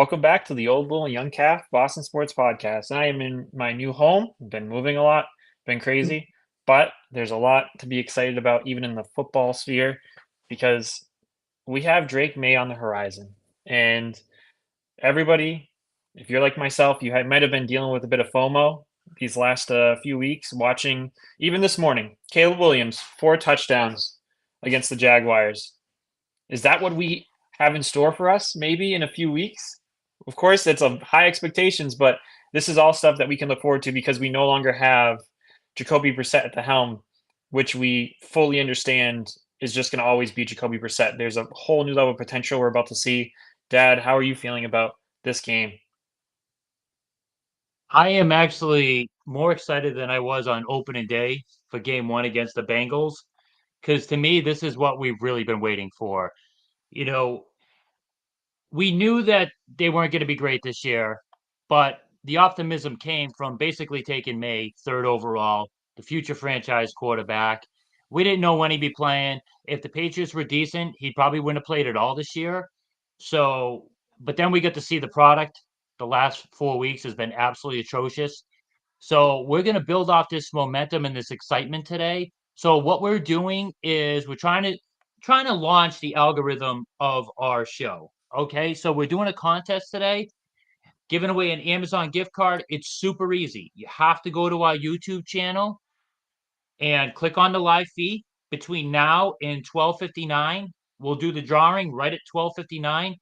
Welcome back to the Old Bull and Young Calf Boston Sports Podcast. I am in my new home. Been moving a lot, been crazy, but there's a lot to be excited about, even in the football sphere, because we have Drake May on the horizon. And everybody, if you're like myself, might have been dealing with a bit of FOMO these last few weeks, watching even this morning. Caleb Williams, 4 touchdowns against the Jaguars. Is that what we have in store for us maybe in a few weeks? Of course, it's a high expectations, but this is all stuff that we can look forward to because we no longer have Jacoby Brissett at the helm, which we fully understand is just going to always be Jacoby Brissett. There's a whole new level of potential we're about to see. Dad, how are you feeling about this game? I am actually more excited than I was on opening day for game one against the Bengals, because to me, this is what we've really been waiting for. You know, we knew that they weren't going to be great this year, but the optimism came from basically taking May third overall, the future franchise quarterback. We didn't know when he'd be playing. If the Patriots were decent, he probably wouldn't have played at all this year. So, but then we get to see the product. The last 4 weeks has been absolutely atrocious. So we're going to build off this momentum and this excitement today. So what we're doing is we're trying to launch the algorithm of our show. Okay, so we're doing a contest today, giving away an Amazon gift card. It's super easy. You have to go to our YouTube channel and click on the live feed between now and 12:59. We'll do the drawing right at 12:59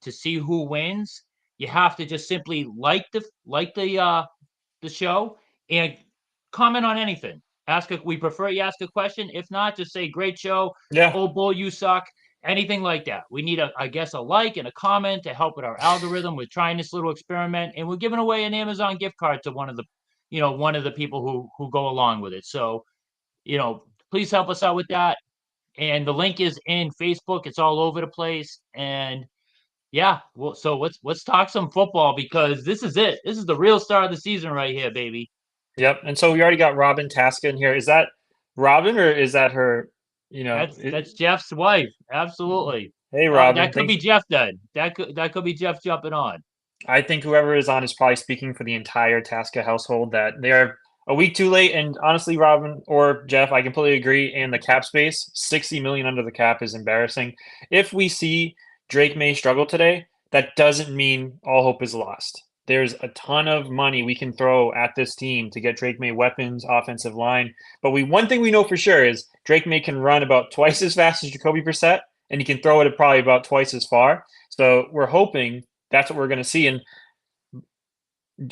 to see who wins. You have to just simply like the show and comment on anything. We prefer you ask a question. If not, just say great show. Yeah, Oh bull, you suck. Anything like that. We need I guess a like and a comment to help with our algorithm. We're trying this little experiment and we're giving away an Amazon gift card to one of the people who go along with it. So, please help us out with that. And the link is in Facebook. It's all over the place. And yeah, well, so let's talk some football because this is it. This is the real start of the season right here, baby. yep. And so we already got Robin Tasca in here. Is that Robin or is that her? That's Jeff's wife. Absolutely. Hey, That Robin. could be Thanks. Jeff then. That could be Jeff jumping on. I think whoever is on is probably speaking for the entire Tasca household that they are a week too late. And honestly, Robin or Jeff, I completely agree. And the cap space, 60 million under the cap is embarrassing. If we see Drake May struggle today, that doesn't mean all hope is lost. There's a ton of money we can throw at this team to get Drake May weapons, offensive line. But one thing we know for sure is Drake May can run about twice as fast as Jacoby Brissett, and he can throw it at probably about twice as far. So we're hoping that's what we're going to see. And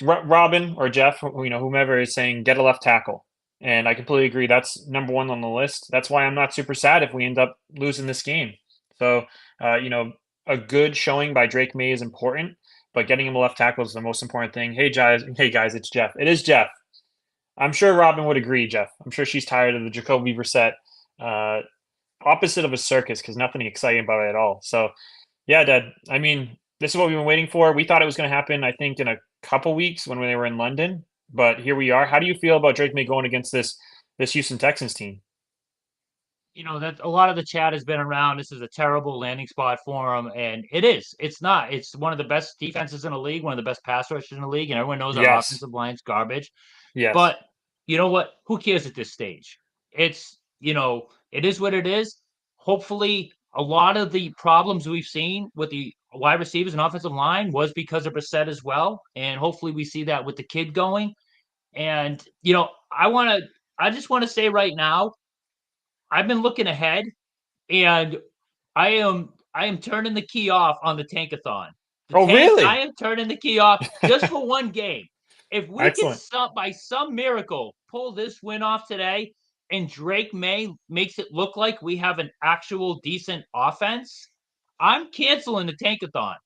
Robin or Jeff, whomever is saying, get a left tackle. And I completely agree. That's number one on the list. That's why I'm not super sad if we end up losing this game. So, uh, you know, a good showing by Drake May is important, but getting him a left tackle is the most important thing. Hey guys, it's Jeff. It is Jeff. I'm sure Robin would agree, Jeff. I'm sure she's tired of the Jacoby Brissett uh, opposite of a circus because nothing exciting about it at all. So, yeah, Dad. I mean, this is what we've been waiting for. We thought it was going to happen, I think, in a couple weeks when they were in London, but here we are. How do you feel about Drake May going against this Houston Texans team? That a lot of the chat has been around. This is a terrible landing spot for him, and it is. It's not. It's one of the best defenses in the league, one of the best pass rushers in the league, and everyone knows our Yes, offensive line's garbage. yes, But you know what? Who cares at this stage? It is what it is. Hopefully, a lot of the problems we've seen with the wide receivers and offensive line was because of Brissett as well. And hopefully we see that with the kid going. And, I just want to say right now, I've been looking ahead and I am turning the key off on the tankathon. The Oh, tank, I really? am turning the key off just for one game. If we can Excellent. by some miracle pull this win off today and Drake May makes it look like we have an actual decent offense, I'm canceling the tankathon.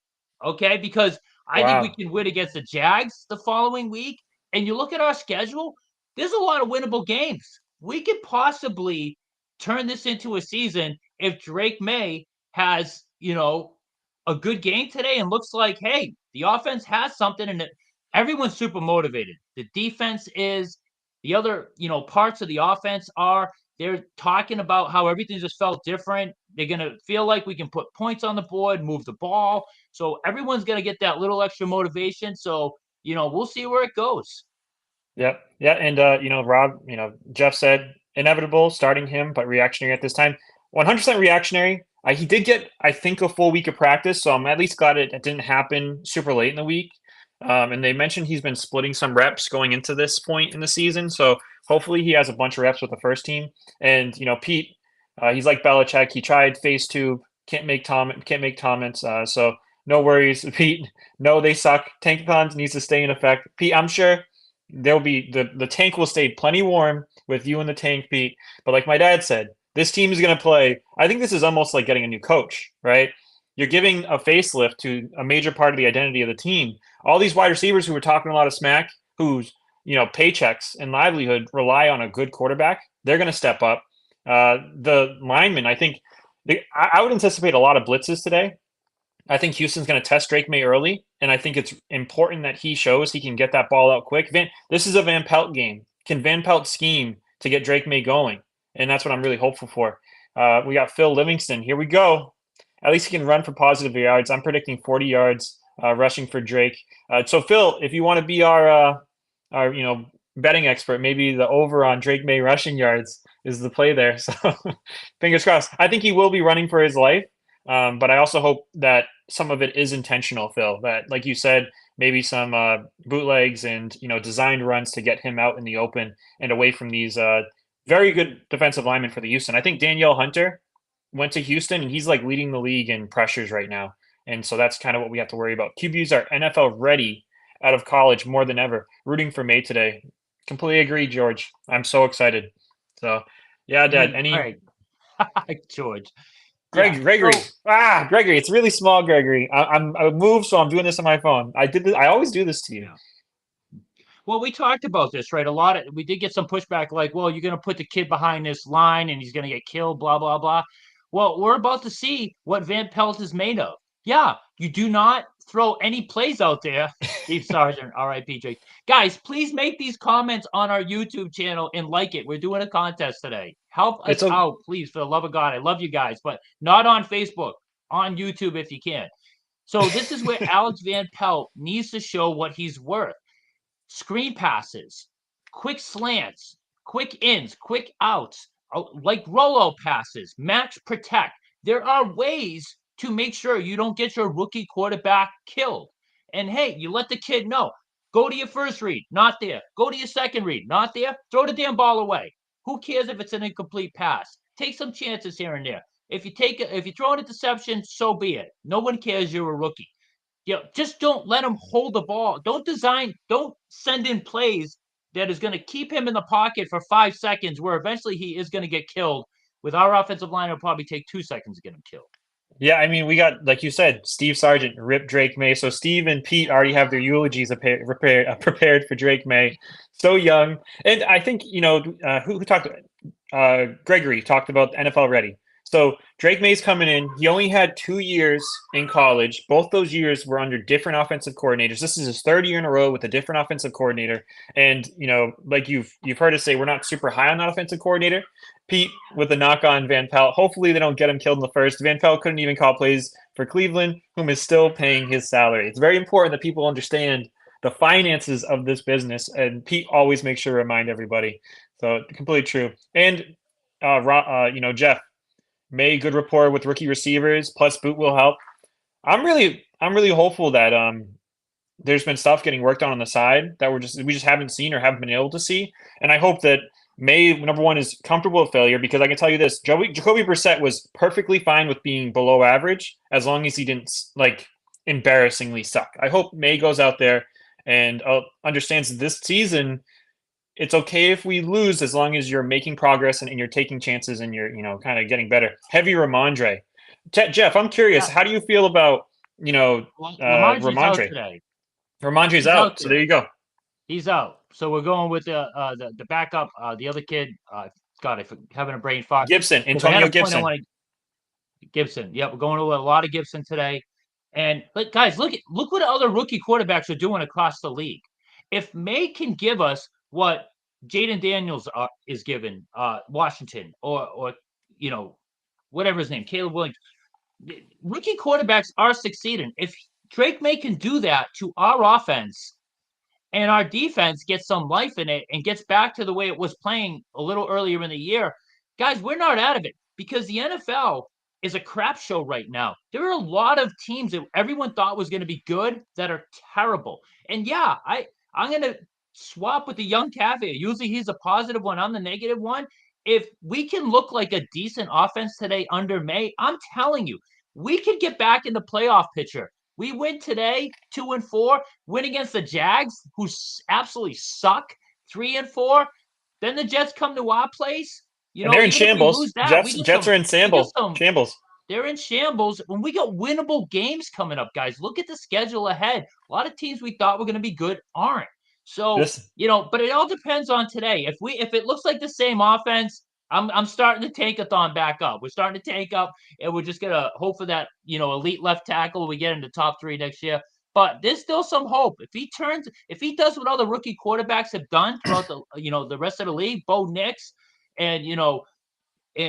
Okay? Because I think we Wow. can win against the Jags the following week. And you look at our schedule, there's a lot of winnable games. We could possibly turn this into a season if Drake May has, a good game today and looks like, hey, the offense has something and everyone's super motivated. The defense is, the other, parts of the offense are. They're talking about how everything just felt different. They're going to feel like we can put points on the board, move the ball. So everyone's going to get that little extra motivation. So, we'll see where it goes. Yep. Yeah. And, Rob, Jeff said inevitable starting him, but reactionary at this time. 100% reactionary. He did get, I think, a full week of practice. So I'm at least glad it didn't happen super late in the week. And they mentioned he's been splitting some reps going into this point in the season. So hopefully he has a bunch of reps with the first team. And, Pete, he's like Belichick. He tried phase two, can't make comments. So no worries, Pete. No, they suck. Tankathons needs to stay in effect. Pete, I'm sure there'll be the tank will stay plenty warm with you in the tank, Pete. But like my dad said, this team is going to play. I think this is almost like getting a new coach, right? You're giving a facelift to a major part of the identity of the team. All these wide receivers who were talking a lot of smack, whose paychecks and livelihood rely on a good quarterback, they're going to step up. The linemen, I think, I would anticipate a lot of blitzes today. I think Houston's going to test Drake May early, and I think it's important that he shows he can get that ball out quick. This is a Van Pelt game. Can Van Pelt scheme to get Drake May going? And that's what I'm really hopeful for. We got Phil Livingston. Here we go. At least he can run for positive yards. I'm predicting 40 yards rushing for Drake. So Phil, if you want to be our betting expert, maybe the over on Drake May rushing yards is the play there. So fingers crossed. I think he will be running for his life. But I also hope that some of it is intentional, Phil. That, like you said, maybe some bootlegs and designed runs to get him out in the open and away from these very good defensive linemen for the Houston. I think Danielle Hunter went to Houston and he's like leading the league in pressures right now, and so that's kind of what we have to worry about. QBs are NFL ready out of college more than ever. Rooting for Maye today. Completely agree, George. I'm so excited. So, yeah, Dad. Hey, Any Craig, George. Yeah. Gregory. So, Gregory. It's really small, Gregory. I moved, so I'm doing this on my phone. I did this. I always do this to you. yeah. Well, we talked about this, right? We did get some pushback like, well, you're going to put the kid behind this line and he's going to get killed, blah, blah, blah. Well, we're about to see what Van Pelt is made of. Yeah, you do not throw any plays out there. Steve Sargent, RIP. Guys, please make these comments on our YouTube channel and like it. We're doing a contest today. Help It's us a out, please, for the love of God. I love you guys, but not on Facebook, on YouTube if you can. So this is where Alex Van Pelt needs to show what he's worth. Screen passes, quick slants, quick ins, quick outs, like rollout passes, max protect. There are ways to make sure you don't get your rookie quarterback killed. And hey, you let the kid know. Go to your first read, not there. Go to your second read, not there. Throw the damn ball away. Who cares if it's an incomplete pass? Take some chances here and there. If you throw an interception, so be it. No one cares you're a rookie. Just don't let him hold the ball. Don't send in plays that is going to keep him in the pocket for 5 seconds where eventually he is going to get killed. With our offensive line, it'll probably take 2 seconds to get him killed. Yeah, I mean, we got, like you said, Steve Sargent, Rip Drake May. So Steve and Pete already have their eulogies prepared for Drake May. So young. And I think, who talked, Gregory talked about NFL ready. So Drake May's coming in. He only had 2 years in college. Both those years were under different offensive coordinators. This is his third year in a row with a different offensive coordinator. And, like you've heard us say, we're not super high on that offensive coordinator. Pete with a knock on Van Pelt. Hopefully they don't get him killed in the first. Van Pelt couldn't even call plays for Cleveland, whom is still paying his salary. It's very important that people understand the finances of this business, and Pete always makes sure to remind everybody. So completely true. And Jeff May, good rapport with rookie receivers, plus Boot will help. I'm really hopeful that there's been stuff getting worked on the side that we just haven't seen or haven't been able to see, and I hope that May, number one, is comfortable with failure, because I can tell you this: Jacoby Brissett was perfectly fine with being below average as long as he didn't embarrassingly suck. I hope May goes out there and understands this season it's okay if we lose as long as you're making progress and you're taking chances and you're kind of getting better. Heavy Ramondre. Jeff, I'm curious. Yeah, How do you feel about Lamar's out Ramondre? today. Ramondre's He's out out, so there today. you go. He's out. So we're going with the backup, the other kid. God, I'm having a brain fart Gibson, because I had Antonio a point I Gibson. want to Gibson. Yeah, we're going to a lot of Gibson today. But guys, look what other rookie quarterbacks are doing across the league. If May can give us what Jaden Daniels is given Washington or whatever his name, Caleb Williams. Rookie quarterbacks are succeeding. If Drake May can do that to our offense and our defense gets some life in it and gets back to the way it was playing a little earlier in the year, guys, we're not out of it because the NFL is a crap show right now. There are a lot of teams that everyone thought was going to be good that are terrible. And yeah, I'm going to swap with the young caveat. Usually he's a positive one. I'm the negative one. If we can look like a decent offense today under May, I'm telling you, we could get back in the playoff picture. We win today, 2-4, win against the Jags, who absolutely suck, 3-4. Then the Jets come to our place. And they're in Even if we shambles. lose that, Jets are in we get shambles. some. Shambles. They're in shambles. When we got winnable games coming up, guys, look at the schedule ahead. A lot of teams we thought were going to be good aren't. So, This but it all depends on today. If it looks like the same offense, I'm starting to tank-a-thon back up. We're starting to tank up, and we're just gonna hope for that, elite left tackle. We get into top 3 next year. But there's still some hope. If he does what all the rookie quarterbacks have done throughout the rest of the league, Bo Nix, and and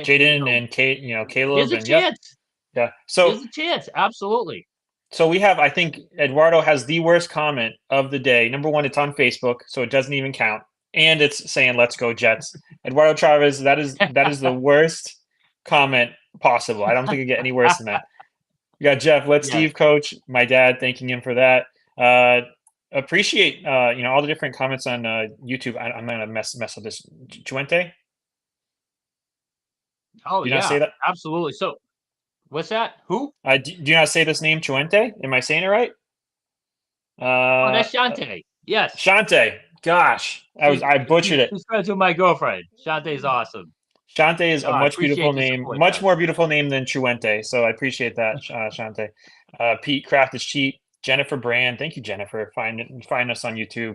Jaden and Kate, there's Caleb, a and yep, chance. yeah. There's a chance. Absolutely. So we have, I think Eduardo has the worst comment of the day. Number one, it's on Facebook, so it doesn't even count, and it's saying "Let's go Jets." Eduardo Chavez, that is the worst comment possible. I don't think it get any worse than that. We got Jeff, let Yes. Steve coach. My dad thanking him for that. Appreciate all the different comments on YouTube. I'm gonna mess up this. Chuente, Oh do you not say yeah, that? absolutely. So what's that? Who? Do you not say this name Chuente? Am I saying it right? Oh, Uh, that's Shante. Yes. Shante. Gosh, She's I butchered it. she's friends with my girlfriend. Shante's awesome. Shante is Oh, a I much beautiful appreciate the name, support, much guys. more beautiful name than Chuente. So I appreciate that, Shante. Pete Kraft is cheap. Jennifer Brand, thank you, Jennifer. Find us on YouTube.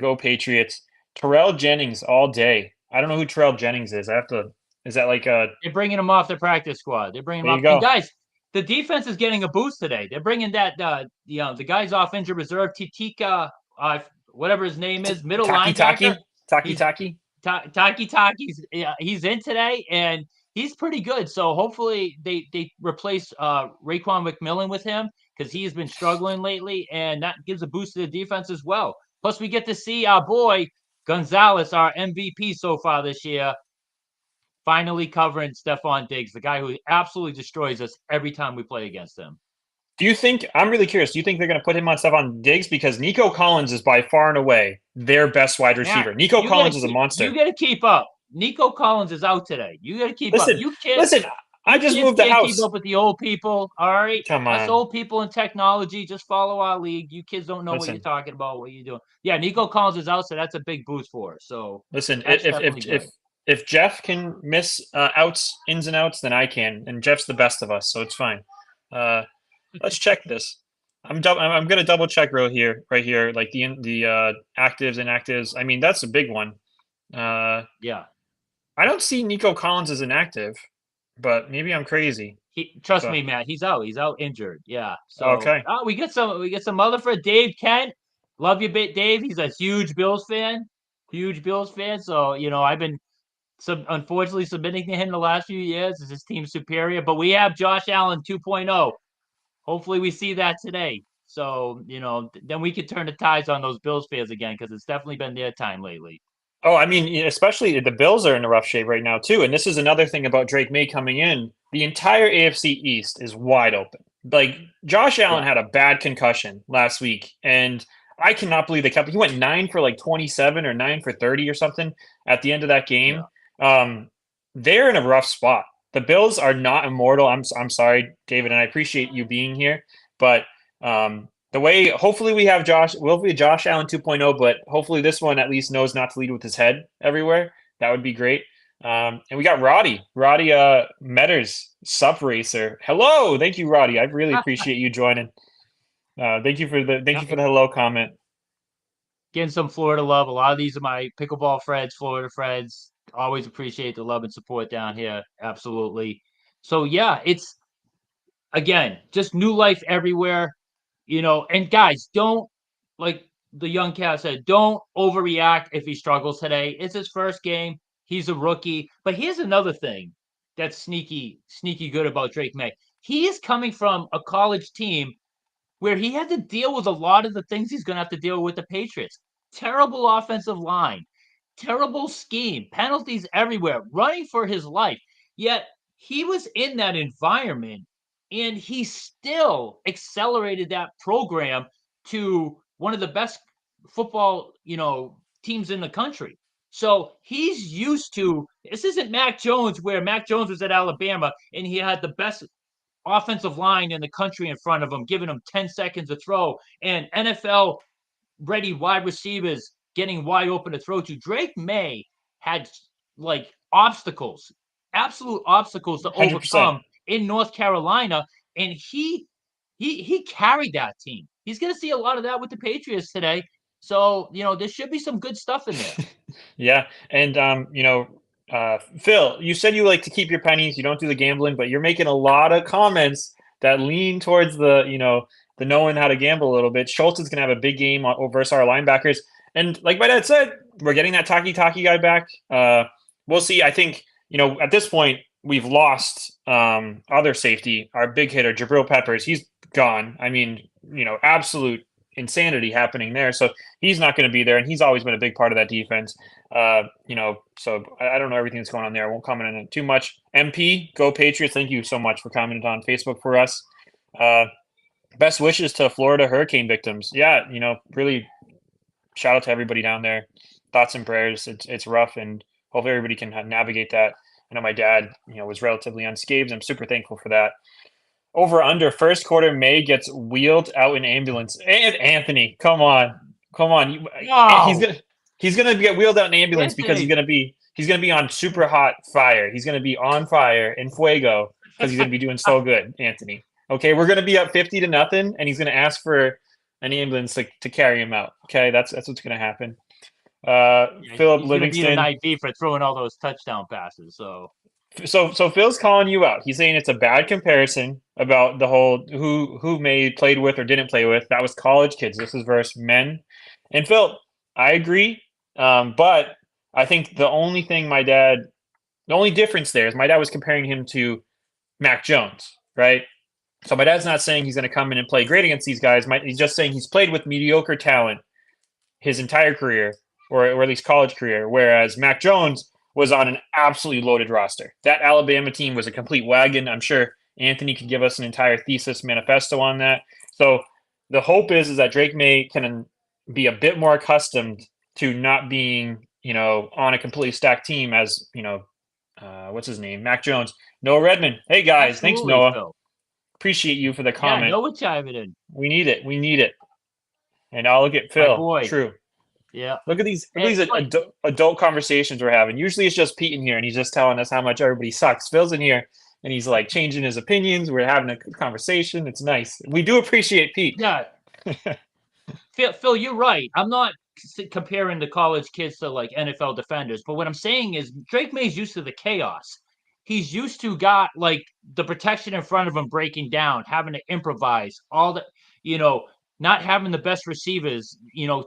Go Patriots. Terrell Jennings all day. I don't know who Terrell Jennings is. I have to. Is that like a? They're bringing him off the practice squad. They're bringing him There you off. And go. guys, the defense is getting a boost today. They're bringing that the guys off injured reserve, Titika, whatever his name is, middle Taki linebacker. Taki Taki He's Taki. Taki Taki's he's in today and he's pretty good. So hopefully they replace Raekwon McMillan with him because he's been struggling lately, and that gives a boost to the defense as well. Plus, we get to see our boy Gonzalez, our MVP so far this year, finally covering Stephon Diggs, the guy who absolutely destroys us every time we play against him. Do you think? I'm really curious. Do you think they're going to put him on Stephon Diggs because Nico Collins is by far and away their best wide Matt, receiver? Nico Collins is a you monster. gotta keep up. Nico Collins is out today. You gotta keep up. Listen, listen. I You just kids moved the can't keep house. up with the old people. All right. Come Us on. old people in technology, just follow our league. You kids don't know what you're Listen, talking about, what you're doing. Yeah, Nico Collins is out, so that's a big boost for us. So listen. that's definitely good. If Jeff can miss outs, ins and outs, then I can, and Jeff's the best of us, so it's fine. Uh, let's check this. I'm gonna double check right here, like the actives and inactives. I mean, that's a big one. Uh, Yeah. I don't see Nico Collins as an active, but maybe I'm crazy. Trust So me, Matt. He's out. He's out injured. Yeah. So okay, we get some other for Dave Kent. Love you, bit Dave. He's a huge Bills fan. Huge Bills fan. So I've been unfortunately submitting to him the last few years as his team superior. But we have Josh Allen 2.0. Hopefully we see that today. So, then we could turn the tides on those Bills fans again because it's definitely been their time lately. Oh, I mean, especially the Bills are in a rough shape right now too. And this is another thing about Drake May coming in. The entire AFC East is wide open. Like Josh Allen Yeah. had a bad concussion last week, and I cannot believe they kept. He went 9 for like 27 or 9 for 30 or something at the end of that game. Yeah. Um, they're in a rough spot. The Bills are not immortal. I'm sorry, David, and I appreciate you being here, but the way hopefully we'll be Josh Allen 2.0, but hopefully this one at least knows not to lead with his head everywhere. That would be great. And we got Roddy Metters, Sup Racer. Hello, thank you, Roddy. I really appreciate you joining. Thank you for the hello comment. Getting some Florida love. A lot of these are my pickleball friends, Florida friends. Always appreciate the love and support down here. Absolutely. So yeah, it's again just new life everywhere. And guys, don't like the young cat said, don't overreact if he struggles today. It's his first game. He's a rookie. But here's another thing that's sneaky good about Drake May. He is coming from a college team where he had to deal with a lot of the things he's going to have to deal with the Patriots. Terrible offensive line, terrible scheme, penalties everywhere, running for his life. Yet he was in that environment and he still accelerated that program to one of the best football, teams in the country. So he's used to this isn't Mac Jones where Mac Jones was at Alabama and he had the best offensive line in the country in front of him, giving him 10 seconds to throw, and NFL ready wide receivers getting wide open to throw to. Drake May had like obstacles, absolute obstacles to 100%. overcome in North Carolina, and he carried that team. He's going to see a lot of that with the Patriots today. So, there should be some good stuff in there. Yeah, and Phil, you said you like to keep your pennies. You don't do the gambling, but you're making a lot of comments that lean towards the knowing how to gamble a little bit. Schultz is going to have a big game versus our linebackers, and like my dad said, we're getting that Taki guy back. We'll see. I think at this point we've lost other safety, our big hitter Jabril Peppers. He's gone. I mean, absolute insanity happening there. So he's not going to be there, and he's always been a big part of that defense. So I don't know everything that's going on there. I won't comment on it too much. MP, go Patriots! Thank you so much for commenting on Facebook for us. Uh, Best wishes to Florida hurricane victims. Yeah, really shout out to everybody down there. Thoughts and prayers. It's rough, and hopefully everybody can navigate that. I know my dad, was relatively unscathed. I'm super thankful for that. Over under first quarter, May gets wheeled out in ambulance. And Anthony, come on. He's No, gonna get wheeled out in ambulance because Anthony. he's gonna be on super hot fire. He's gonna be on fire in fuego because he's gonna be doing so good, Anthony. Okay, we're gonna be up 50-0, and he's gonna ask for an ambulance to carry him out. Okay, that's what's gonna happen. Yeah, Philip he's going to be an Livingston. IV for throwing all those touchdown passes. So So Phil's calling you out. He's saying it's a bad comparison about the whole who May played with or didn't play with. That was college kids. This is versus men. And Phil, I agree. But I think the only difference there is my dad was comparing him to Mac Jones, right? So my dad's not saying he's going to come in and play great against these guys. He's just saying he's played with mediocre talent his entire career, or at least college career, whereas Mac Jones was on an absolutely loaded roster. That Alabama team was a complete wagon. I'm sure Anthony could give us an entire thesis manifesto on that. So the hope is that Drake May can be a bit more accustomed to not being, on a completely stacked team as, what's his name? Mac Jones. Noah Redmond. Hey guys, thanks absolutely, Noah. Phil. Appreciate you for the Yeah, comment. Noah chiming in. We need it. We need it. And I'll look at My Phil. boy. True. Yeah. Look at these But adult conversations we're having. Usually it's just Pete in here, and he's just telling us how much everybody sucks. Phil's in here, and he's like changing his opinions. We're having a conversation. It's nice. We do appreciate Pete. yeah, Phil, you're right. I'm not comparing the college kids to like NFL defenders, but what I'm saying is Drake May's used to the chaos. He's used to got like the protection in front of him breaking down, having to improvise, all the, you know, not having the best receivers,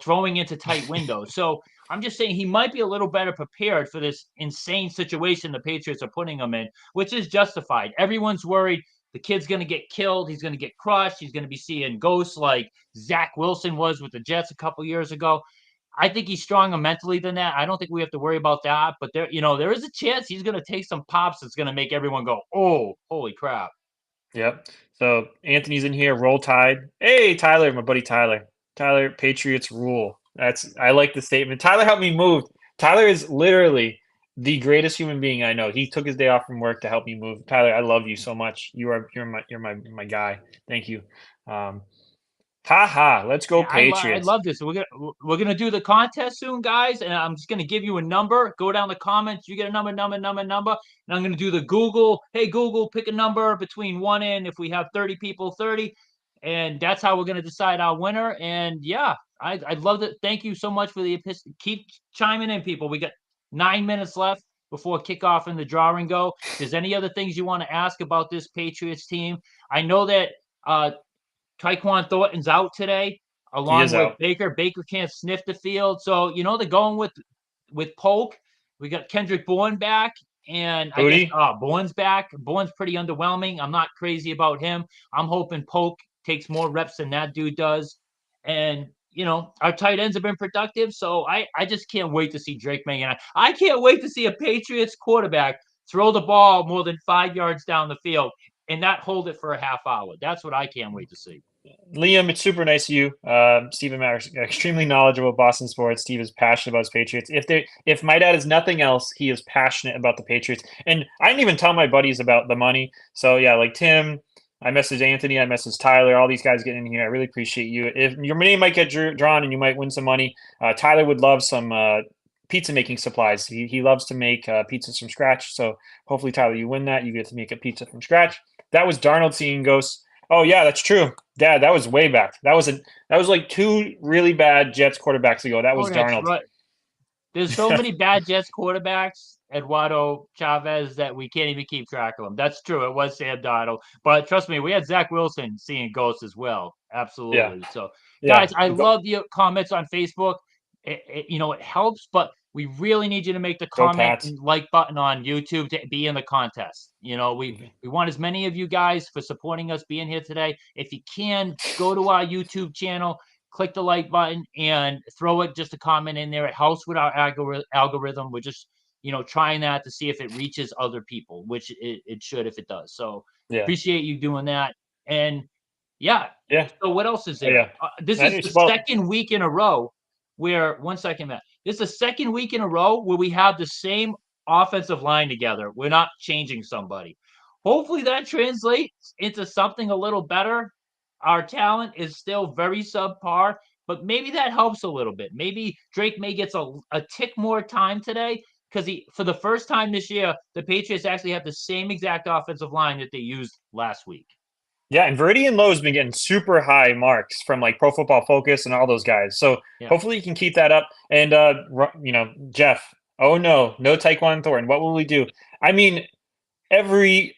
throwing into tight windows. So I'm just saying he might be a little better prepared for this insane situation the Patriots are putting him in, which is justified. Everyone's worried the kid's going to get killed. He's going to get crushed. He's going to be seeing ghosts like Zach Wilson was with the Jets a couple years ago. I think he's stronger mentally than that. I don't think we have to worry about that. But there is a chance he's going to take some pops that's going to make everyone go, "Oh, holy crap!" Yep. So Anthony's in here. Roll Tide. Hey, Tyler, my buddy Tyler. Tyler, Patriots rule. I like the statement. Tyler helped me move. Tyler is literally the greatest human being I know. He took his day off from work to help me move. Tyler, I love you so much. You're my guy. Thank you. Um, let's go Yeah, I Patriots. love this. We're gonna do the contest soon, guys, and I'm just gonna give you a number. Go down the comments. You get a number, and I'm gonna do the Google. Hey Google, pick a number between one and if we have 30 people, 30, and that's how we're gonna decide our winner. And yeah, I'd love to. Thank you so much for the keep chiming in, people. We got 9 minutes left before kickoff and the drawing go. If there's any other things you want to ask about this Patriots team, I know that Tyquan Thornton's out today. He along is with out. Baker. Baker can't sniff the field. So, they're going with Polk. We got Kendrick Bourne back, and I guess Booty. Bourne's back. Bourne's pretty underwhelming. I'm not crazy about him. I'm hoping Polk takes more reps than that dude does. And our tight ends have been productive, so I just can't wait to see Drake May. And I can't wait to see a Patriots quarterback throw the ball more than 5 yards down the field and not hold it for a half hour. That's what I can't wait to see. Liam, it's super nice of you. Stephen Matters, extremely knowledgeable of Boston sports. Steve is passionate about his Patriots. If my dad is nothing else, he is passionate about the Patriots. And I didn't even tell my buddies about the money. So yeah, like Tim, I messaged Anthony, I messaged Tyler, all these guys getting in here. I really appreciate you. If your name might get drawn and you might win some money, Tyler would love some pizza making supplies. He loves to make pizzas from scratch. So hopefully, Tyler, you win that. You get to make a pizza from scratch. That was Darnold seeing ghosts. Oh yeah, that's true. Dad, that was way back. That was like two really bad Jets quarterbacks ago. That Oh, was that's Darnold. right. There's so many bad Jets quarterbacks, Eduardo Chavez, that we can't even keep track of them. That's true. It was Sam Darnold. But trust me, we had Zach Wilson seeing ghosts as well. Yeah, Absolutely. So, yeah. guys, I love the comments on Facebook. It helps, but we really need you to make the Go comment Pats. and like button on YouTube to be in the contest. We want as many of you guys for supporting us being here today. If you can, go to our YouTube channel, click the like button and throw it just a comment in there. It helps with our algorithm. We're just trying that to see if it reaches other people, which it should if it does. So Yeah, appreciate you doing that. And yeah, yeah, so what else is oh, there? yeah. This is the Anyways, well, second week in a row where 1 second, Matt. This is the second week in a row where we have the same offensive line together. We're not changing somebody. Hopefully that translates into something a little better. Our talent is still very subpar, but maybe that helps a little bit. Maybe Drake May gets a tick more time today because for the first time this year, the Patriots actually have the same exact offensive line that they used last week. yeah, and Veridian Lowe's been getting super high marks from like Pro Football Focus and all those guys. So Yeah. hopefully you can keep that up. And Jeff. Oh no, no Taekwon Thornton. What will we do? I mean, every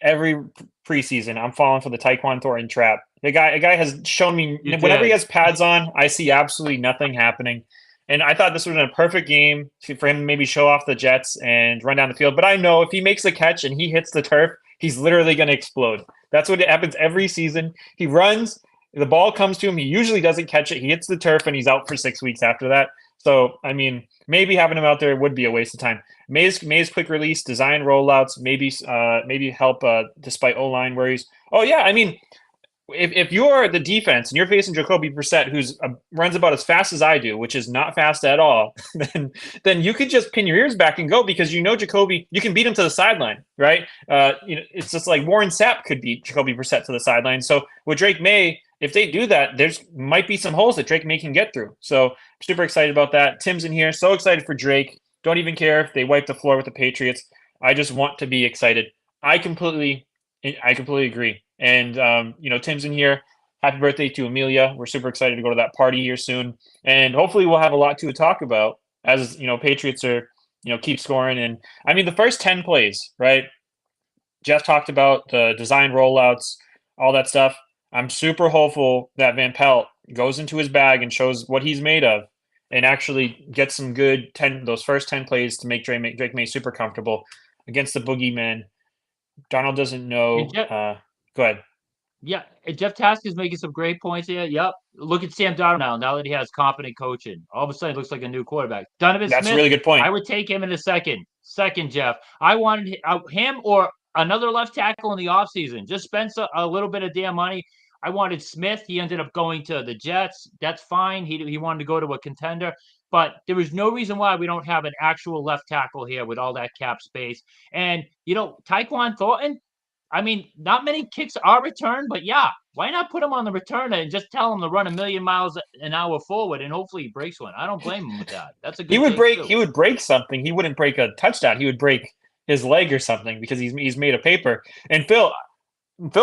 preseason, I'm falling for the Taekwon Thornton trap. A guy has shown me You whenever he did. has pads on, I see absolutely nothing happening. And I thought this would have been a perfect game for him to maybe show off the Jets and run down the field. But I know if he makes a catch and he hits the turf, he's literally going to explode. That's what happens every season. He runs, the ball comes to him. He usually doesn't catch it. He hits the turf and he's out for 6 weeks after that. So, I mean, maybe having him out there would be a waste of time. Maye's quick release, design rollouts, maybe help despite O-line worries. Oh yeah, I mean, if you're the defense and you're facing Jacoby Brissett, who's runs about as fast as I do, which is not fast at all, then you could just pin your ears back and go because Jacoby, you can beat him to the sideline, right? It's just like Warren Sapp could beat Jacoby Brissett to the sideline. So with Drake May, if they do that, there's might be some holes that Drake May can get through. So I'm super excited about that. Tim's in here, so excited for Drake. Don't even care if they wipe the floor with the Patriots. I just want to be excited. I completely agree. And Tim's in here. Happy birthday to Amelia. We're super excited to go to that party here soon, and hopefully we'll have a lot to talk about as Patriots are keep scoring. And I mean the first 10 plays, right? Jeff talked about the design rollouts, all that stuff. I'm super hopeful that Van Pelt goes into his bag and shows what he's made of, and actually gets some good those first 10 plays to make Drake May super comfortable against the boogeyman. Donald doesn't And know. Jeff, Go ahead. yeah, and Jeff Task is making some great points here. Yep. Look at Sam Darnold now that he has competent coaching. All of a sudden, it looks like a new quarterback. Donovan That's a Smith, really good point. I would take him in a second. Second, Jeff. I wanted him or another left tackle in the offseason. Just spend a little bit of damn money. I wanted Smith. He ended up going to the Jets. That's fine. He wanted to go to a contender. But there was no reason why we don't have an actual left tackle here with all that cap space. And, Taekwon Thornton, I mean, not many kicks are returned, but yeah, why not put him on the returner and just tell him to run a million miles an hour forward and hopefully he breaks one? I don't blame him with that. That's a He good would take break. too. He would break something. He wouldn't break a touchdown. He would break his leg or something because he's made of paper. And Phil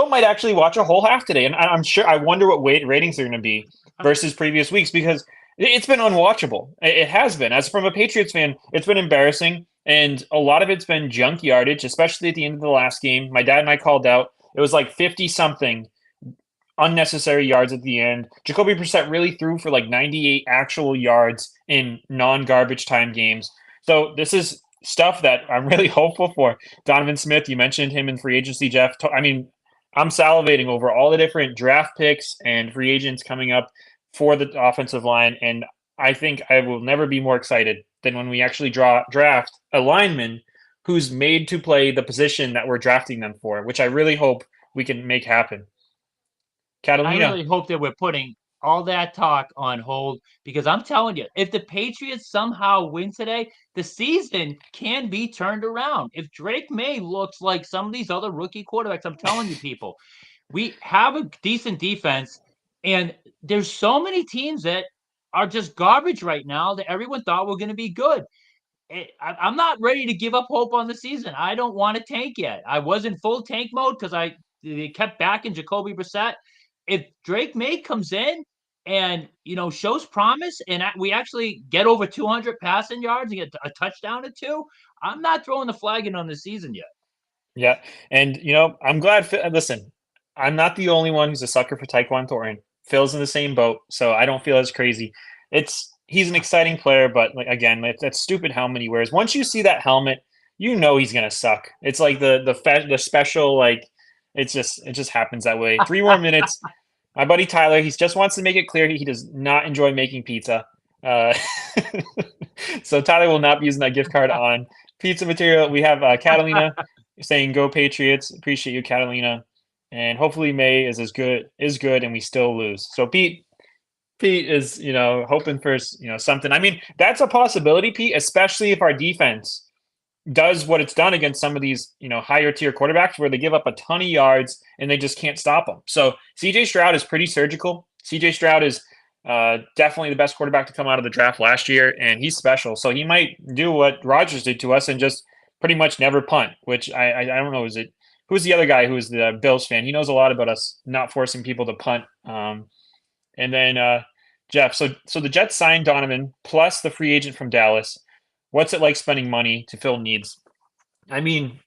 might actually watch a whole half today, and I'm sure. I wonder what ratings are going to be versus previous weeks because it's been unwatchable. It has been. As from a Patriots fan, it's been embarrassing, and a lot of it's been junk yardage, especially at the end of the last game. My dad and I called out. It was like 50 something unnecessary yards at the end. Jacoby Brissett really threw for like 98 actual yards in non-garbage time games. So this is stuff that I'm really hopeful for. Donovan Smith, you mentioned him in free agency, Jeff. I mean, I'm salivating over all the different draft picks and free agents coming up for the offensive line, and I think I will never be more excited than when we actually draft a lineman who's made to play the position that we're drafting them for, which I really hope we can make happen. I Catalina, really hope that we're putting all that talk on hold because I'm telling you, if the Patriots somehow win today, the season can be turned around. If Drake May looks like some of these other rookie quarterbacks, I'm telling you, people, we have a decent defense, and there's so many teams that are just garbage right now that everyone thought were going to be good. I'm not ready to give up hope on the season. I don't want to tank yet. I was in full tank mode because they kept backing Jacoby Brissett. If Drake May comes in and shows promise, and we actually get over 200 passing yards and get a touchdown or two, I'm not throwing the flag in on the season yet. yeah, and I'm glad. Listen, I'm not the only one who's a sucker for Tyquan Thornton. Phil's in the same boat, so I don't feel as crazy. He's an exciting player, but like again, that's stupid helmet he wears. Once you see that helmet, you know he's gonna suck. It's like the special like it just happens that way. 3 more minutes. My buddy Tyler, he just wants to make it clear he does not enjoy making pizza. Uh, so Tyler will not be using that gift card on pizza material. We have Catalina saying "Go Patriots." Appreciate you, Catalina, and hopefully May is good, and we still lose. So Pete is hoping for something. I mean, that's a possibility, Pete, especially if our defense does what it's done against some of these, higher tier quarterbacks where they give up a ton of yards and they just can't stop them. So CJ Stroud is pretty surgical. CJ Stroud is definitely the best quarterback to come out of the draft last year, and he's special. So he might do what Rodgers did to us and just pretty much never punt, which I don't know. Who's the other guy who's the Bills fan? He knows a lot about us not forcing people to punt. And then Jeff, so the Jets signed Donovan plus the free agent from Dallas. What's it like spending money to fill needs? I mean,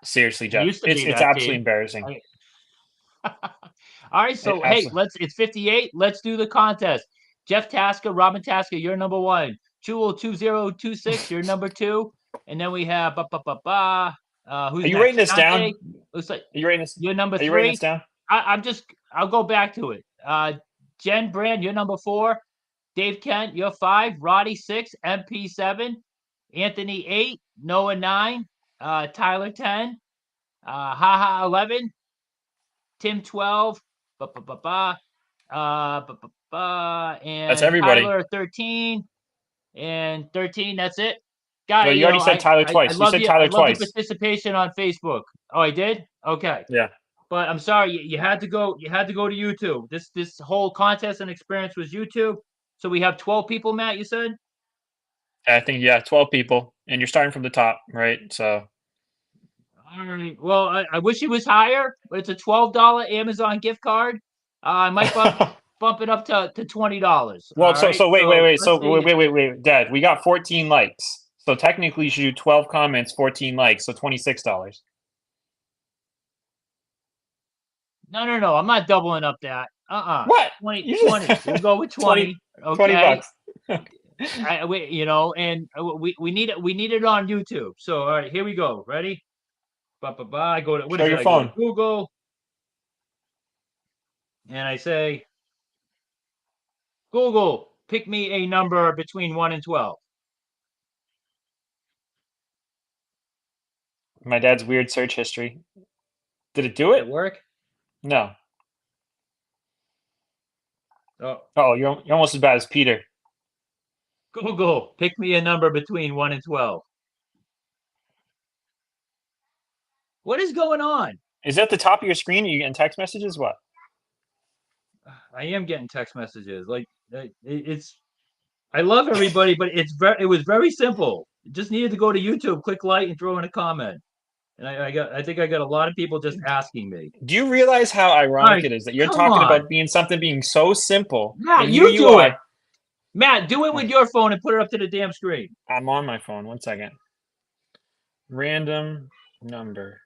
seriously, We Jeff, used to it's be it's that absolutely team. embarrassing. I, All right, It so hey, absolutely. it's 58. Let's do the contest. Jeff Tasker, Robin Tasker, you're number one. 202026, you're number two. And then we have Are who's you writing next? this down? Shante. Looks like Are you writing this? you're number Are you writing this three. down? I'll go back to it. Jen Brand, you're number four. Dave Kent, you're five. Roddy six. MP seven. Anthony eight. Noah nine. Tyler 10. Haha 11. Tim 12. Ba, ba, ba, ba. That's And everybody. Tyler 13 and 13. That's it. Well, Guy, you already said Tyler I twice. You love said you. I Tyler love the twice. participation on Facebook. Oh, I did. Okay, Yeah, but I'm sorry you had to go. You had to go to YouTube. This whole contest and experience was YouTube. So we have 12 people. Matt, you said. I think 12 people, and you're starting from the top, right? So, All right. Well, I wish it was higher, but it's a $12 Amazon gift card. I might bump it up to $20. well, All so right. so wait, wait, So wait. let's So see. wait, Dad. We got 14 likes. So technically, you should do 12 comments, 14 likes, so $26. No. I'm not doubling up that. What? 20, You 20. just We'll go with 20, 20. 20 Okay. bucks. We need it. We need it on YouTube. So all right, here we go. Ready? I go to what Show is it? your I go to phone. Google and I say, Google, pick me a number between 1 and 12. My dad's weird search history. Did it do Did it it? work? No. Oh, Oh, you're almost as bad as Peter. Google, pick me a number between 1 and 12. What is going on? Is that the top of your screen? Are you getting text messages? What? I am getting text messages. Like it's I love everybody, but it was very simple. Just needed to go to YouTube, click like, and throw in a comment. And I think I got a lot of people just asking me. Do you realize how All ironic right, it is that you're come talking on, about something being so simple, Matt, and here you you do it. are. Matt, do it with your phone and put it up to the damn screen. I'm on my phone. One second. Random number.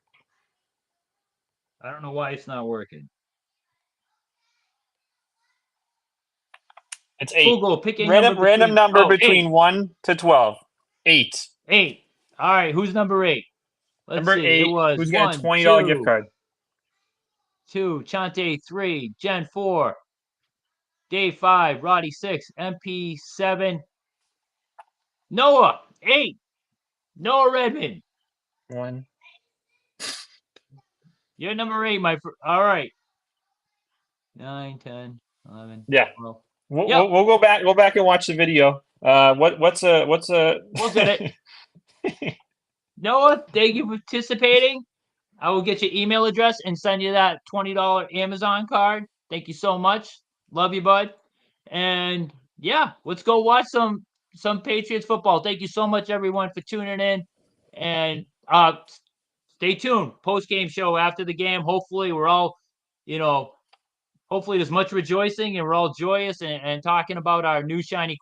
I don't know why it's not working. It's Full 8. goal. Pick a number Random between number between eight. 1 to 12. 8. 8. All right, who's number 8? Let's Number see. It 8. was Who's getting a 1, $20 gift 2, card? 2, Chante 3, Jen 4, Dave 5, Roddy 6, MP 7, Noah 8. Noah Redmond. 1. You're number 8, all right. 9, 10, 11, Yeah. 12. We'll, Yep, we'll, we'll go back and watch the video. What's a we'll get it. Noah, thank you for participating. I will get your email address and send you that $20 Amazon card. Thank you so much. Love you, bud. And yeah, let's go watch some Patriots football. Thank you so much, everyone, for tuning in. And stay tuned. Post game show after the game. Hopefully, we're all, you know, hopefully there's much rejoicing and we're all joyous and talking about our new shiny